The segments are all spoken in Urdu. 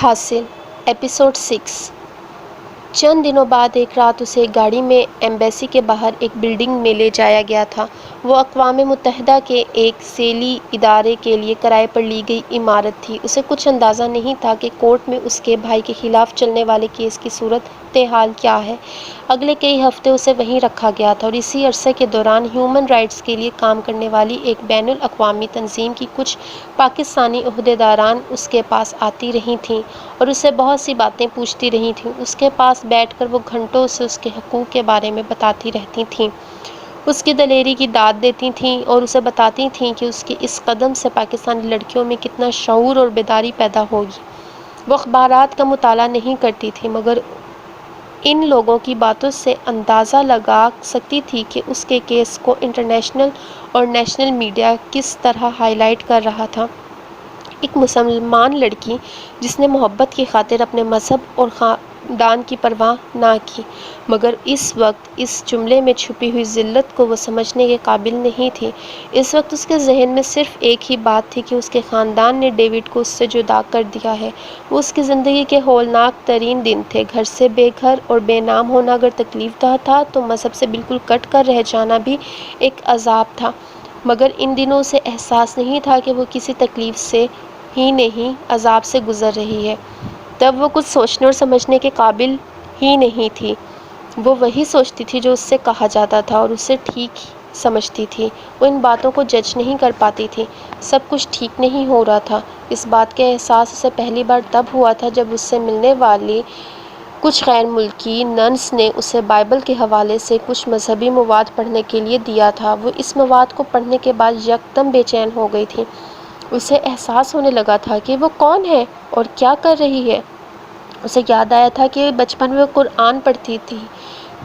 حاصل ایپیسوڈ 6۔ چند دنوں بعد ایک رات اسے ایک گاڑی میں ایمبیسی کے باہر ایک بلڈنگ میں لے جایا گیا تھا۔ وہ اقوام متحدہ کے ایک ذیلی ادارے کے لیے کرائے پر لی گئی عمارت تھی۔ اسے کچھ اندازہ نہیں تھا کہ کورٹ میں اس کے بھائی کے خلاف چلنے والے کیس کی صورت حال کیا ہے۔ اگلے کئی ہفتے اسے وہیں رکھا گیا تھا اور اسی عرصے کے دوران ہیومن رائٹس کے لیے کام کرنے والی ایک بین الاقوامی تنظیم کی کچھ پاکستانی عہدیداران اس کے پاس آتی رہی تھیں اور اسے بہت سی باتیں پوچھتی رہی تھیں۔ اس کے پاس بیٹھ کر وہ گھنٹوں اسے اس کے حقوق کے بارے میں بتاتی رہتی تھیں، اس کی دلیری کی داد دیتی تھیں اور اسے بتاتی تھیں کہ اس کے اس قدم سے پاکستانی لڑکیوں میں کتنا شعور اور بیداری پیدا ہوگی۔ وہ اخبارات کا مطالعہ نہیں کرتی تھی مگر ان لوگوں کی باتوں سے اندازہ لگا سکتی تھی کہ اس کے کیس کو انٹرنیشنل اور نیشنل میڈیا کس طرح ہائی لائٹ کر رہا تھا۔ ایک مسلمان لڑکی جس نے محبت کی خاطر اپنے مذہب اور خاندان کی پرواہ نہ کی، مگر اس وقت اس جملے میں چھپی ہوئی ذلت کو وہ سمجھنے کے قابل نہیں تھی۔ اس وقت اس کے ذہن میں صرف ایک ہی بات تھی کہ اس کے خاندان نے ڈیوڈ کو اس سے جدا کر دیا ہے۔ وہ اس کی زندگی کے ہولناک ترین دن تھے۔ گھر سے بے گھر اور بے نام ہونا اگر تکلیف دہ تھا تو مذہب سے بالکل کٹ کر رہ جانا بھی ایک عذاب تھا، مگر ان دنوں اسے احساس نہیں تھا کہ وہ کسی تکلیف سے ہی نہیں عذاب سے گزر رہی ہے۔ تب وہ کچھ سوچنے اور سمجھنے کے قابل ہی نہیں تھی۔ وہ وہی سوچتی تھی جو اس سے کہا جاتا تھا اور اسے ٹھیک سمجھتی تھی۔ وہ ان باتوں کو جج نہیں کر پاتی تھی۔ سب کچھ ٹھیک نہیں ہو رہا تھا۔ اس بات کا احساس اسے پہلی بار تب ہوا تھا جب اس سے ملنے والی کچھ غیر ملکی ننس نے اسے بائبل کے حوالے سے کچھ مذہبی مواد پڑھنے کے لیے دیا تھا۔ وہ اس مواد کو پڑھنے کے بعد یکدم بے چین ہو گئی تھی۔ اسے احساس ہونے لگا تھا کہ وہ کون ہے اور کیا کر رہی ہے۔ اسے یاد آیا تھا کہ بچپن میں وہ قرآن پڑھتی تھی۔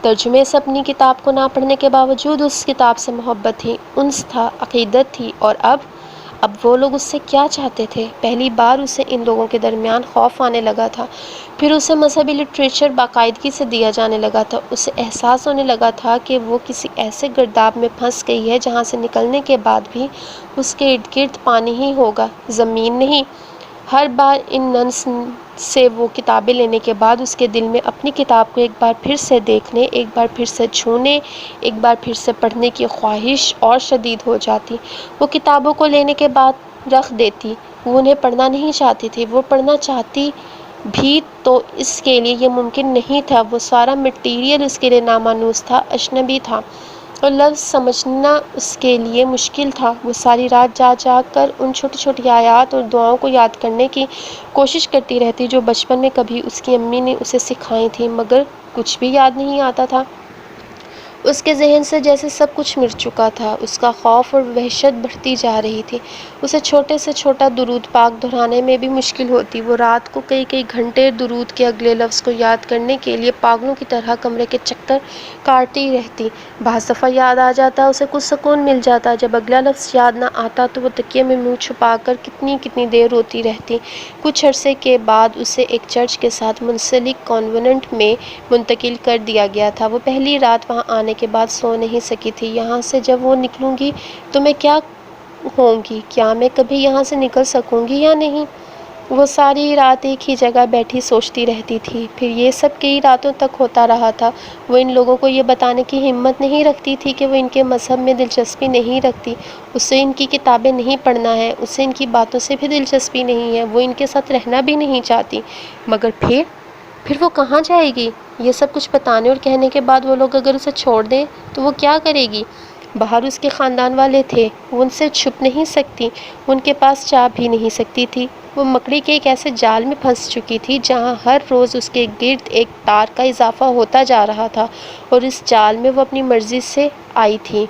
ترجمے سے اپنی کتاب کو نہ پڑھنے کے باوجود اس کتاب سے محبت تھی، انس تھا، عقیدت تھی، اور اب وہ لوگ اس سے کیا چاہتے تھے۔ پہلی بار اسے ان لوگوں کے درمیان خوف آنے لگا تھا۔ پھر اسے مذہبی لٹریچر باقاعدگی سے دیا جانے لگا تھا۔ اسے احساس ہونے لگا تھا کہ وہ کسی ایسے گرداب میں پھنس گئی ہے جہاں سے نکلنے کے بعد بھی اس کے ارد گرد پانی ہی ہوگا، زمین نہیں۔ ہر بار ان ننس سے وہ کتابیں لینے کے بعد اس کے دل میں اپنی کتاب کو ایک بار پھر سے دیکھنے، ایک بار پھر سے چھونے، ایک بار پھر سے پڑھنے کی خواہش اور شدید ہو جاتی۔ وہ کتابوں کو لینے کے بعد رکھ دیتی۔ وہ انہیں پڑھنا نہیں چاہتی تھی۔ وہ پڑھنا چاہتی بھی تو اس کے لیے یہ ممکن نہیں تھا۔ وہ سارا مٹیریل اس کے لیے نامانوس تھا، اجنبی تھا، اور لفظ سمجھنا اس کے لیے مشکل تھا۔ وہ ساری رات جاگ کر ان چھوٹی چھوٹی آیات اور دعاؤں کو یاد کرنے کی کوشش کرتی رہتی جو بچپن میں کبھی اس کی امی نے اسے سکھائی تھیں، مگر کچھ بھی یاد نہیں آتا تھا۔ اس کے ذہن سے جیسے سب کچھ مٹ چکا تھا۔ اس کا خوف اور وحشت بڑھتی جا رہی تھی۔ اسے چھوٹے سے چھوٹا درود پاک دہرانے میں بھی مشکل ہوتی۔ وہ رات کو کئی گھنٹے درود کے اگلے لفظ کو یاد کرنے کے لیے پاگلوں کی طرح کمرے کے چکر کاٹتی رہتی۔ بعض دفعہ یاد آ جاتا، اسے کچھ سکون مل جاتا۔ جب اگلا لفظ یاد نہ آتا تو وہ تکیے میں منہ چھپا کر کتنی دیر روتی رہتی۔ کچھ عرصے کے بعد اسے ایک چرچ کے ساتھ منسلک کانوینٹ میں منتقل کر دیا گیا تھا۔ وہ پہلی رات وہاں آنے کے بعد سو نہیں سکی تھی۔ یہاں سے جب وہ نکلوں گی تو میں کیا ہوں گی؟ کیا میں کبھی یہاں سے نکل سکوں گی یا نہیں؟ وہ ساری رات ایک ہی جگہ بیٹھی سوچتی رہتی تھی۔ پھر یہ سب کئی راتوں تک ہوتا رہا تھا۔ وہ ان لوگوں کو یہ بتانے کی ہمت نہیں رکھتی تھی کہ وہ ان کے مذہب میں دلچسپی نہیں رکھتی۔ اسے ان کی کتابیں نہیں پڑھنا ہے، اسے ان کی باتوں سے بھی دلچسپی نہیں ہے، وہ ان کے ساتھ رہنا بھی نہیں چاہتی۔ مگر پھر وہ کہاں جائے گی؟ یہ سب کچھ بتانے اور کہنے کے بعد وہ لوگ اگر اسے چھوڑ دیں تو وہ کیا کرے گی؟ باہر اس کے خاندان والے تھے، وہ ان سے چھپ نہیں سکتی، وہ ان کے پاس جا بھی نہیں سکتی تھی۔ وہ مکڑی کے ایک ایسے جال میں پھنس چکی تھی جہاں ہر روز اس کے گرد ایک تار کا اضافہ ہوتا جا رہا تھا، اور اس جال میں وہ اپنی مرضی سے آئی تھی۔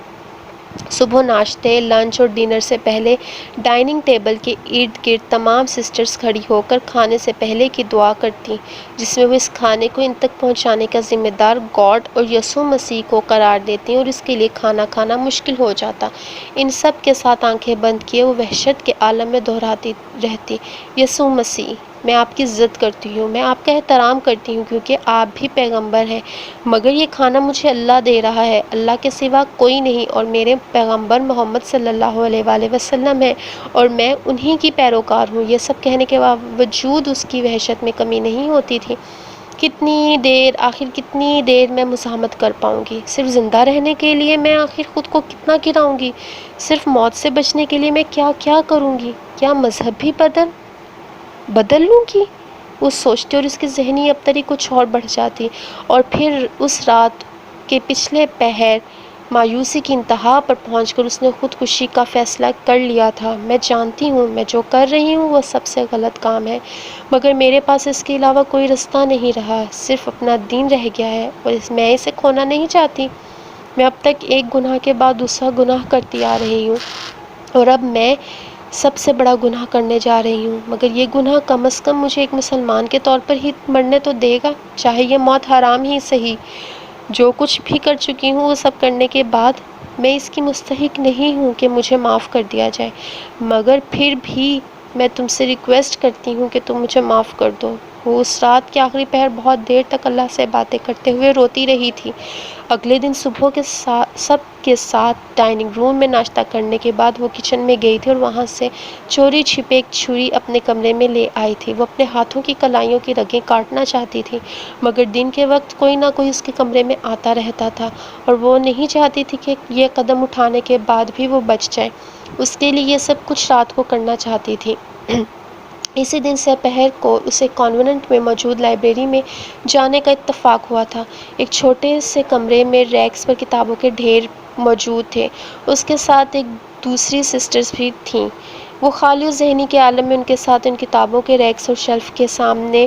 صبح ناشتے، لنچ اور ڈنر سے پہلے ڈائننگ ٹیبل کے ارد گرد تمام سسٹرز کھڑی ہو کر کھانے سے پہلے کی دعا کرتیں، جس میں وہ اس کھانے کو ان تک پہنچانے کا ذمہ دار گاڈ اور یسوع مسیح کو قرار دیتی اور اس کے لیے کھانا کھانا مشکل ہو جاتا۔ ان سب کے ساتھ آنکھیں بند کیے وہ وحشت کے عالم میں دہراتی رہتی، یسوع مسیح، میں آپ کی عزت کرتی ہوں، میں آپ کا احترام کرتی ہوں کیونکہ آپ بھی پیغمبر ہیں، مگر یہ کھانا مجھے اللہ دے رہا ہے، اللہ کے سوا کوئی نہیں، اور میرے پیغمبر محمد صلی اللہ علیہ وآلہ وسلم ہیں اور میں انہی کی پیروکار ہوں۔ یہ سب کہنے کے باوجود اس کی وحشت میں کمی نہیں ہوتی تھی۔ آخر کتنی دیر میں مزاحمت کر پاؤں گی؟ صرف زندہ رہنے کے لیے میں آخر خود کو کتنا گراؤں گی؟ صرف موت سے بچنے کے لیے میں کیا کیا کروں گی؟ کیا مذہب بھی بدل لوں گی؟ وہ سوچتی اور اس کی ذہنی ابتری کچھ اور بڑھ جاتی، اور پھر اس رات کے پچھلے پہر مایوسی کی انتہا پر پہنچ کر اس نے خودکشی کا فیصلہ کر لیا تھا۔ میں جانتی ہوں میں جو کر رہی ہوں وہ سب سے غلط کام ہے، مگر میرے پاس اس کے علاوہ کوئی رستہ نہیں رہا، صرف اپنا دین رہ گیا ہے اور میں اسے کھونا نہیں چاہتی۔ میں اب تک ایک گناہ کے بعد دوسرا گناہ کرتی آ رہی ہوں اور اب میں سب سے بڑا گناہ کرنے جا رہی ہوں، مگر یہ گناہ کم از کم مجھے ایک مسلمان کے طور پر ہی مرنے تو دے گا، چاہے یہ موت حرام ہی صحیح۔ جو کچھ بھی کر چکی ہوں وہ سب کرنے کے بعد میں اس کی مستحق نہیں ہوں کہ مجھے معاف کر دیا جائے، مگر پھر بھی میں تم سے ریکویسٹ کرتی ہوں کہ تم مجھے معاف کر دو۔ وہ اس رات کے آخری پہر بہت دیر تک اللہ سے باتیں کرتے ہوئے روتی رہی تھی۔ اگلے دن صبح سب کے ساتھ ڈائننگ روم میں ناشتہ کرنے کے بعد وہ کچن میں گئی تھی اور وہاں سے چوری چھپے ایک چھری اپنے کمرے میں لے آئی تھی۔ وہ اپنے ہاتھوں کی کلائیوں کی رگیں کاٹنا چاہتی تھی، مگر دن کے وقت کوئی نہ کوئی اس کے کمرے میں آتا رہتا تھا اور وہ نہیں چاہتی تھی کہ یہ قدم اٹھانے کے بعد بھی وہ بچ جائے۔ اس کے لیے یہ سب کچھ رات کو کرنا چاہتی تھی۔ اسی دن سپہر کو اسے کانوینٹ میں موجود لائبریری میں جانے کا اتفاق ہوا تھا۔ ایک چھوٹے سے کمرے میں ریکس پر کتابوں کے ڈھیر موجود تھے، اس کے ساتھ ایک دوسری سسٹرز بھی تھیں۔ وہ خالی ذہنی کے عالم میں ان کے ساتھ ان کتابوں کے ریکس اور شیلف کے سامنے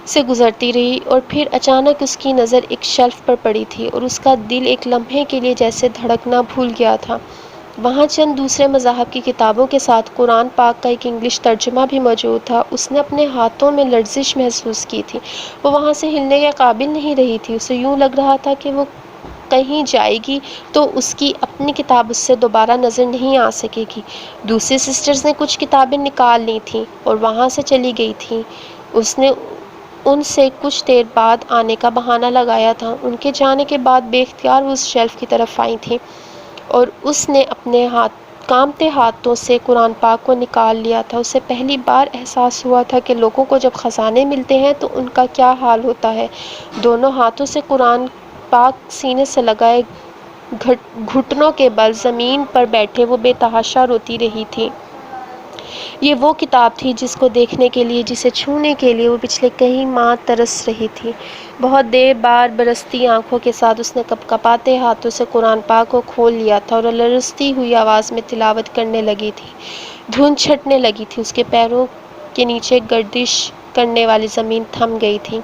سے گزرتی رہی، اور پھر اچانک اس کی نظر ایک شیلف پر پڑی تھی اور اس کا دل ایک لمحے کے لیے جیسے دھڑکنا بھول گیا تھا۔ وہاں چند دوسرے مذاہب کی کتابوں کے ساتھ قرآن پاک کا ایک انگلش ترجمہ بھی موجود تھا۔ اس نے اپنے ہاتھوں میں لرزش محسوس کی تھی، وہ وہاں سے ہلنے کے قابل نہیں رہی تھی۔ اسے یوں لگ رہا تھا کہ وہ کہیں جائے گی تو اس کی اپنی کتاب اس سے دوبارہ نظر نہیں آ سکے گی۔ دوسری سسٹرز نے کچھ کتابیں نکال لی تھیں اور وہاں سے چلی گئی تھیں۔ اس نے ان سے کچھ دیر بعد آنے کا بہانہ لگایا تھا۔ ان کے جانے کے بعد بے اختیار وہ اس شیلف کی طرف آئی تھیں اور اس نے اپنے کانپتے ہاتھوں سے قرآن پاک کو نکال لیا تھا۔ اسے پہلی بار احساس ہوا تھا کہ لوگوں کو جب خزانے ملتے ہیں تو ان کا کیا حال ہوتا ہے۔ دونوں ہاتھوں سے قرآن پاک سینے سے لگائے گھٹنوں کے بل زمین پر بیٹھے وہ بے تحاشا روتی رہی تھی۔ یہ وہ کتاب تھی جس کو دیکھنے کے لیے، جسے چھونے کے لیے وہ پچھلے کئی ماہ ترس رہی تھی۔ بہت دیر بعد برستی آنکھوں کے ساتھ اس نے کپکپاتے ہاتھوں سے قرآن پاک کو کھول لیا تھا اور لرزتی ہوئی آواز میں تلاوت کرنے لگی تھی۔ دھند چھٹنے لگی تھی، اس کے پیروں کے نیچے گردش کرنے والی زمین تھم گئی تھی۔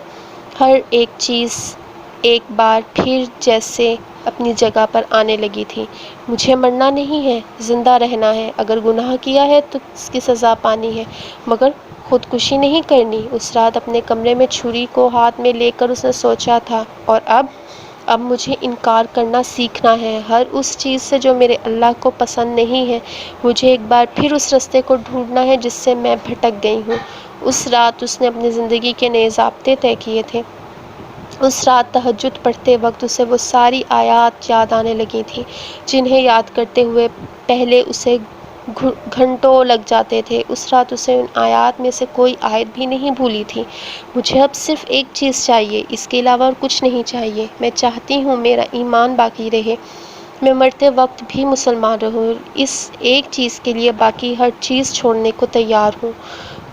ہر ایک چیز ایک بار پھر جیسے اپنی جگہ پر آنے لگی تھی۔ مجھے مرنا نہیں ہے، زندہ رہنا ہے۔ اگر گناہ کیا ہے تو اس کی سزا پانی ہے، مگر خودکشی نہیں کرنی۔ اس رات اپنے کمرے میں چھری کو ہاتھ میں لے کر اس نے سوچا تھا، اور اب مجھے انکار کرنا سیکھنا ہے ہر اس چیز سے جو میرے اللہ کو پسند نہیں ہے۔ مجھے ایک بار پھر اس رستے کو ڈھونڈنا ہے جس سے میں بھٹک گئی ہوں۔ اس رات اس نے اپنی زندگی کے نئے ضابطے طے کیے تھے۔ اس رات تہجد پڑھتے وقت اسے وہ ساری آیات یاد آنے لگی تھیں جنہیں یاد کرتے ہوئے پہلے اسے گھنٹوں لگ جاتے تھے۔ اس رات اسے ان آیات میں سے کوئی آیت بھی نہیں بھولی تھی۔ مجھے اب صرف ایک چیز چاہیے، اس کے علاوہ اور کچھ نہیں چاہیے۔ میں چاہتی ہوں میرا ایمان باقی رہے، میں مرتے وقت بھی مسلمان رہوں، اس ایک چیز کے لیے باقی ہر چیز چھوڑنے کو تیار ہوں۔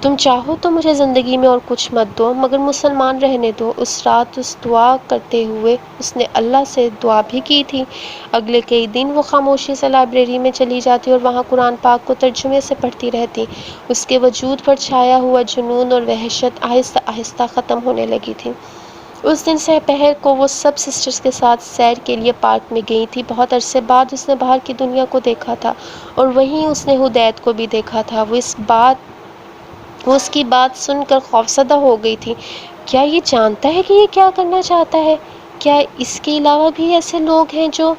تم چاہو تو مجھے زندگی میں اور کچھ مت دو، مگر مسلمان رہنے دو۔ اس رات اس دعا کرتے ہوئے اس نے اللہ سے دعا بھی کی تھی۔ اگلے کئی دن وہ خاموشی سے لائبریری میں چلی جاتی اور وہاں قرآن پاک کو ترجمے سے پڑھتی رہتی۔ اس کے وجود پر چھایا ہوا جنون اور وحشت آہستہ آہستہ ختم ہونے لگی تھی۔ اس دن سپہر کو وہ سب سسٹرز کے ساتھ سیر کے لیے پارک میں گئی تھی۔ بہت عرصے بعد اس نے باہر کی دنیا کو دیکھا تھا، اور وہیں اس نے حدید کو بھی دیکھا تھا۔ وہ اس کی بات سن کر خوفزدہ ہو گئی تھی۔ کیا یہ جانتا ہے کہ یہ کیا کرنا چاہتا ہے؟ کیا اس کے علاوہ بھی ایسے لوگ ہیں جو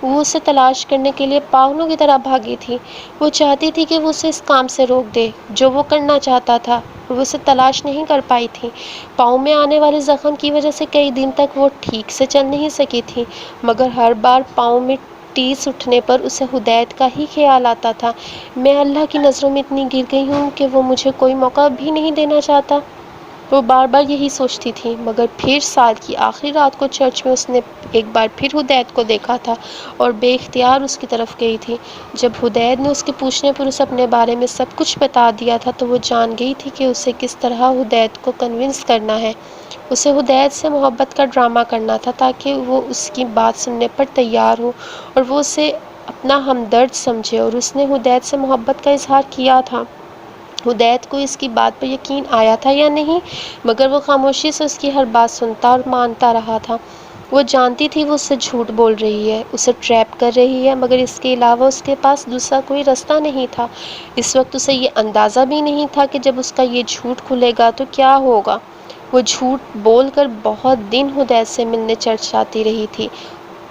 وہ اسے تلاش کرنے کے لیے پاگلوں کی طرح بھاگی تھی۔ وہ چاہتی تھی کہ وہ اسے اس کام سے روک دے جو وہ کرنا چاہتا تھا، اور وہ اسے تلاش نہیں کر پائی تھی۔ پاؤں میں آنے والے زخم کی وجہ سے کئی دن تک وہ ٹھیک سے چل نہیں سکی تھی، مگر ہر بار پاؤں میں ٹیس اٹھنے پر اسے ہدایت کا ہی خیال آتا تھا۔ میں اللہ کی نظروں میں اتنی گر گئی ہوں کہ وہ مجھے کوئی موقع بھی نہیں دینا چاہتا۔ وہ بار بار یہی سوچتی تھی، مگر پھر سال کی آخری رات کو چرچ میں اس نے ایک بار پھر ہدایت کو دیکھا تھا اور بے اختیار اس کی طرف گئی تھی۔ جب ہدایت نے اس کے پوچھنے پر اسے اپنے بارے میں سب کچھ بتا دیا تھا تو وہ جان گئی تھی کہ اسے کس طرح ہدایت کو کنونس کرنا ہے۔ اسے ہدایت سے محبت کا ڈرامہ کرنا تھا تاکہ وہ اس کی بات سننے پر تیار ہو اور وہ اسے اپنا ہمدرد سمجھے، اور اس نے ہدایت سے محبت کا اظہار کیا تھا۔ ہدایت کو اس کی بات پر یقین آیا تھا یا نہیں، مگر وہ خاموشی سے اس کی ہر بات سنتا اور مانتا رہا تھا۔ وہ جانتی تھی وہ اس سے جھوٹ بول رہی ہے، اسے ٹریپ کر رہی ہے، مگر اس کے علاوہ اس کے پاس دوسرا کوئی راستہ نہیں تھا۔ اس وقت اسے یہ اندازہ بھی نہیں تھا کہ جب اس کا یہ جھوٹ کھلے گا تو کیا ہوگا۔ وہ جھوٹ بول کر بہت دن ہدایت سے ملنے چرچ آتی رہی تھی۔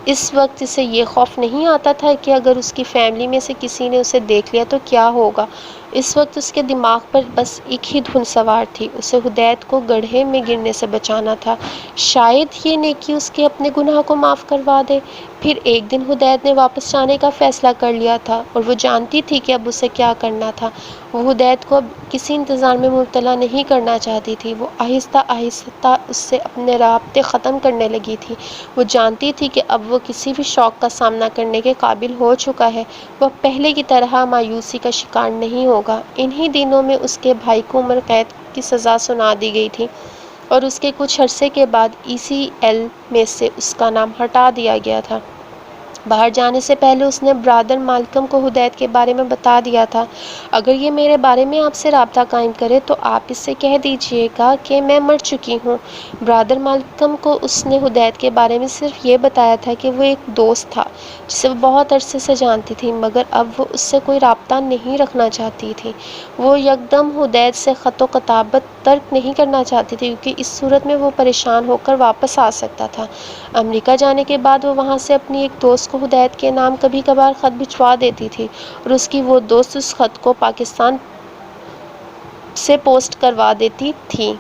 اس وقت اسے یہ خوف نہیں آتا تھا کہ اگر اس کی فیملی میں سے کسی نے اسے دیکھ لیا تو کیا ہوگا۔ اس وقت اس کے دماغ پر بس ایک ہی دھن سوار تھی، اسے ہدایت کو گڑھے میں گرنے سے بچانا تھا۔ شاید یہ نیکی اس کے اپنے گناہ کو معاف کروا دے۔ پھر ایک دن ہدایت نے واپس جانے کا فیصلہ کر لیا تھا، اور وہ جانتی تھی کہ اب اسے کیا کرنا تھا۔ وہ ہدایت کو اب کسی انتظار میں مبتلا نہیں کرنا چاہتی تھی۔ وہ آہستہ آہستہ اس سے اپنے رابطے ختم کرنے لگی تھی۔ وہ جانتی تھی کہ اب وہ کسی بھی شوق کا سامنا کرنے کے قابل ہو چکا ہے۔ وہ پہلے کی طرح مایوسی کا شکار نہیں ہوگا۔ انہی دنوں میں اس کے بھائی کو عمر قید کی سزا سنا دی گئی تھی، اور اس کے کچھ عرصے کے بعد ECL میں سے اس کا نام ہٹا دیا گیا تھا۔ باہر جانے سے پہلے اس نے برادر مالکم کو ہدایت کے بارے میں بتا دیا تھا۔ اگر یہ میرے بارے میں آپ سے رابطہ قائم کرے تو آپ اس سے کہہ دیجیے گا کہ میں مر چکی ہوں۔ برادر مالکم کو اس نے ہدایت کے بارے میں صرف یہ بتایا تھا کہ وہ ایک دوست تھا جسے وہ بہت عرصے سے جانتی تھی، مگر اب وہ اس سے کوئی رابطہ نہیں رکھنا چاہتی تھی۔ وہ یکدم ہدایت سے خط و کتابت ترک نہیں کرنا چاہتی تھی، کیونکہ اس صورت میں وہ پریشان ہو کر واپس آ سکتا تھا۔ امریکہ جانے کے بعد وہ وہاں سے اپنی ایک دوست کو ہدایت کے نام کبھی کبھار خط بھجوا دیتی تھی، اور اس کی وہ دوست اس خط کو پاکستان سے پوسٹ کروا دیتی تھی۔